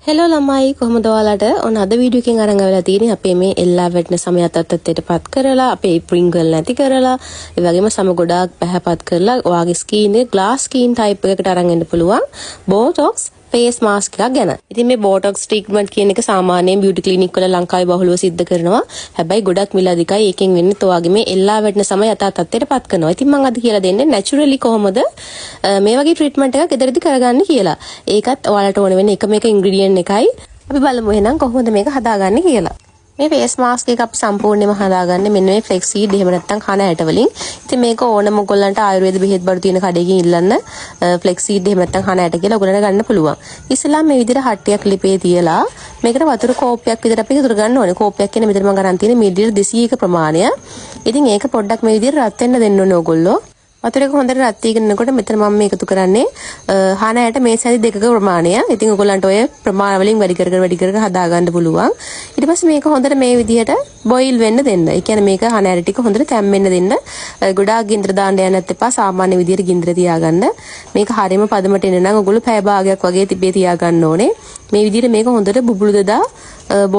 Hello ළමයි කොහොමද ඔයාලට ඔන්න අද වීඩියෝ එකෙන් අරන් ආවලා තියෙන්නේ අපේ මේ එල්ලා වැටෙන සමය අතත්තටපත් කරලා අපේ ස්ප්‍රින්කල් නැති කරලා ඒ වගේම සම ගොඩාක් පැහැපත් කරලා ඔයාගේ ස්කින් එක ග්ලාස් ස්කින් ටයිප් එකකට අරන් එන්න පුළුවන් බෝටොක්ස් ෆේස් මාස්ක් එකක් ගැන. ඉතින් මේ බෝටොක්ස් ට්‍රීට්මන්ට් කියන එක සාමාන්‍යයෙන් බියුටි ක්ලිනික් වල ලංකාවේ බහුලව සිද්ධ කරනවා. හැබැයි ගොඩක් මිල අධිකයි. ඒකෙන් වෙන්නේ ඔයාගේ මේ එල්ලා වැටෙන සමය අතත්තටපත් කරනවා. ඉතින් මම අද කියලා දෙන්නේ නැචරලි කොහොමද මේ වගේ ට්‍රීට්මන්ට් එකක් ගෙදරදී කරගන්නේ කියලා. ඒකත් ඔයාලට ඕන වෙන එකම එක ඉන්ග්‍රීඩියන්ට් එකයි. අපි බලමු එහෙනම් කොහොමද මේක හදාගන්නේ කියලා. මේ ෆේස් මාස්ක් එක අපි සම්පූර්ණයෙන්ම හදාගන්නේ මෙන්න මේ ෆ්ලෙක්ස් සීඩ් එහෙම නැත්නම් කන ඇට වලින්. ඉතින් මේක ඕනම ඔයගොල්ලන්ට ආයුර්වේද බෙහෙත් බඩු තියෙන කඩේකින් ඉල්ලන්න ෆ්ලෙක්ස් සීඩ් එහෙම නැත්නම් කන ඇට කියලා ඔයගොල්ලන්ට ගන්න පුළුවන්. ඉස්සෙල්ලා මේ විදිහට හට්ටියක් ලිපේ තියලා මේකට වතුර කෝප්පයක් විතර අපි ඉතුරු ගන්න ඕනේ. කෝප්පයක් කියන්නේ මෙතන මම ගන්න තියෙන්නේ මිලිලිටර් 200ක ප්‍රමාණය. ඉතින් ඒක පොඩ්ඩක් මේ විදිහට රත් වෙන්න දෙන්න ඕනේ ඔයගොල්ලෝ. වතුර එක හොඳට රත් වීගෙනනකොට මෙතන මම මේක එකතු කරන්නේ හාන ඇට මේ සැදි දෙකක ප්‍රමාණය. ඉතින් ඔයගොල්ලන්ට ඔය ප්‍රමාණ වලින් වැඩි කර හදා ගන්න පුළුවන්. ඊට පස්සේ මේක හොඳට මේ විදිහට බොයිල් වෙන්න දෙන්න. ඒ කියන්නේ මේක හාන ඇට ටික හොඳට තැම්බෙන්න දෙන්න. ගොඩාක් ගින්දර දාන්න යන්නත් එපා. සාමාන්‍ය විදිහට ගින්දර තියාගන්න. මේක හරියම පදමට එන්න නම් ඔයගොල්ලෝ පැය භාගයක් වගේ තිබේ තියාගන්න ඕනේ. මේ විදිහට මේක හොඳට බුබුලු දදා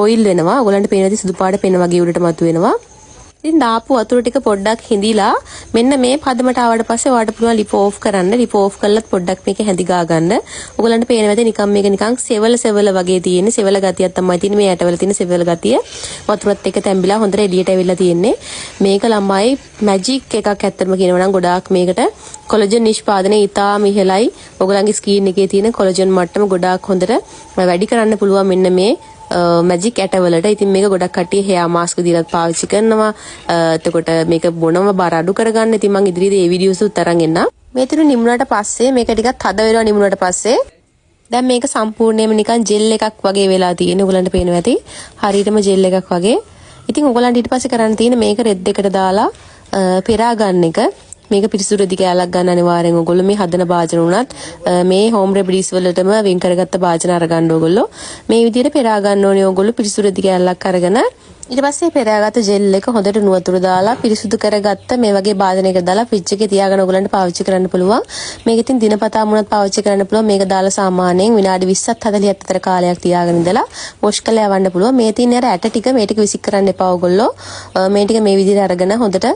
බොයිල් වෙනවා. ඔයගොල්ලන්ට පේනදී සුදු පාට පෙන වගේ උඩට මතුවෙනවා. ඉතින් දාපු වතුර ටික පොඩ්ඩක් හිඳිලා මෙන්න මේ පදමට ආවට පස්සේ ඔයාලට පුළුවන් ලිප් ඕෆ් කරන්න. ලිප් ඕෆ් කළත් පොඩ්ඩක් මේක හැඳි ගා ගන්න. ඔයගලන්ට පේන වැද නිකන් මේක නිකන් සෙවල වගේ තියෙන්නේ. සෙවල ගතියක් තමයි තියෙන්නේ. මේ ඇටවල තියෙන සෙවල ගතිය. වතුරත් එක්ක තැම්බිලා හොඳට එළියට ඇවිල්ලා තියෙන්නේ. මේක ළමයි මැජික් එකක් ඇත්තටම කියනවා නම් ගොඩාක් මේකට කොලජන් නිෂ්පාදනය ඉතාම ඉහළයි. ඔයගලන්ගේ ස්කින් එකේ තියෙන කොලජන් මට්ටම ගොඩාක් හොඳට වැඩි කරන්න පුළුවන් මෙන්න මේ මැජික් ඇටවලට. ඉතින් මේක ගොඩක් කට්ටිය හෙයා මාස්ක් දීලා පාවිච්චි කරනවා. එතකොට මේක බොනම බර අඩු කරගන්න. ඉතින් මම ඉදිරියේදී මේ වීඩියෝස් උත් අරන් එන්නම්. මේ තුන නිමුණාට පස්සේ මේක ටිකක් හද වෙනවා. නිමුණාට පස්සේ දැන් මේක සම්පූර්ණයෙන්ම නිකන් ජෙල් එකක් වගේ වෙලා තියෙනවා. ඔයගලන්ට පේනවා ඇති. හරියටම ජෙල් එකක් වගේ. ඉතින් ඔයගලන්ට ඊට පස්සේ කරන්න තියෙන්නේ මේක රෙද් එකට දාලා පෙරා ගන්න එක. මේක පිරිසුදු රෙදි කෑල්ලක් ගන්න අනිවාර්යෙන් ඔයගොල්ලෝ මේ හදන භාජන උනත් මේ හෝම් රෙමඩීස් වලටම වෙන් කරගත්ත භාජන අරගන්න ඔයගොල්ලෝ මේ විදිහට පෙරා ගන්න ඕනේ ඔයගොල්ලෝ පිරිසුදු රෙදි කෑල්ලක් අරගෙන ඊට පස්සේ පෙරාගත්ත ජෙල් එක හොඳට නුවතුරු දාලා පිරිසුදු කරගත්ත මේ වගේ භාජනයකට දාලා ෆ්‍රිජ් එකේ තියාගෙන ඔයගොල්ලන්ට පාවිච්චි කරන්න පුළුවන්. මේක ඉතින් දිනපතා මුණත් පාවිච්චි කරන්න පුළුවන්. මේක දාලා සාමාන්‍යයෙන් විනාඩි 20ත් 40ත් අතර කාලයක් තියාගෙන ඉඳලා වොෂ් කරලා යවන්න පුළුවන්. මේ තියෙන අර ඇට ටික මේ ටික විසික් කරන්න එපා ඔයගොල්ලෝ. මේ ටික මේ විදිහට අරගෙන හොඳට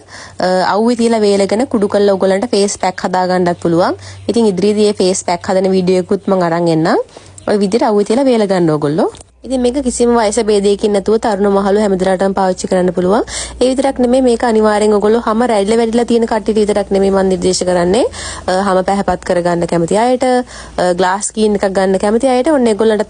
අවුවේ තියලා වේලගෙන කුඩු කරලා ඔයගොල්ලන්ට ෆේස් පැක් හදා ගන්නත් පුළුවන්. ඉතින් ඉදිරියේදී මේ ෆේස් පැක් හදන වීඩියෝ එකකුත් මම අරන් එන්නම්. ඔය විදිහට අවුවේ තියලා වේල ගන්න ඔයගොල්ලෝ. ඉතින් මේක කිසිම වයස භේදයකින් නැතුව තරුණ මහලු හැමදෙනාටම පාවිච්චි කරන්න පුළුවන්. ඒ විතරක් නෙමෙයි මේක අනිවාර්යෙන් ඔයගොල්ලෝ හැම රැඩිලා වැඩිලා තියෙන කට්ටියට විතරක් නෙමෙයි මම නිර්දේශ කරන්නේ. හැම පැහැපත් කරගන්න කැමති අයට, ග්ලාස් ස්කින් එකක් ගන්න කැමති අයට ඔන්න ඒගොල්ලන්ට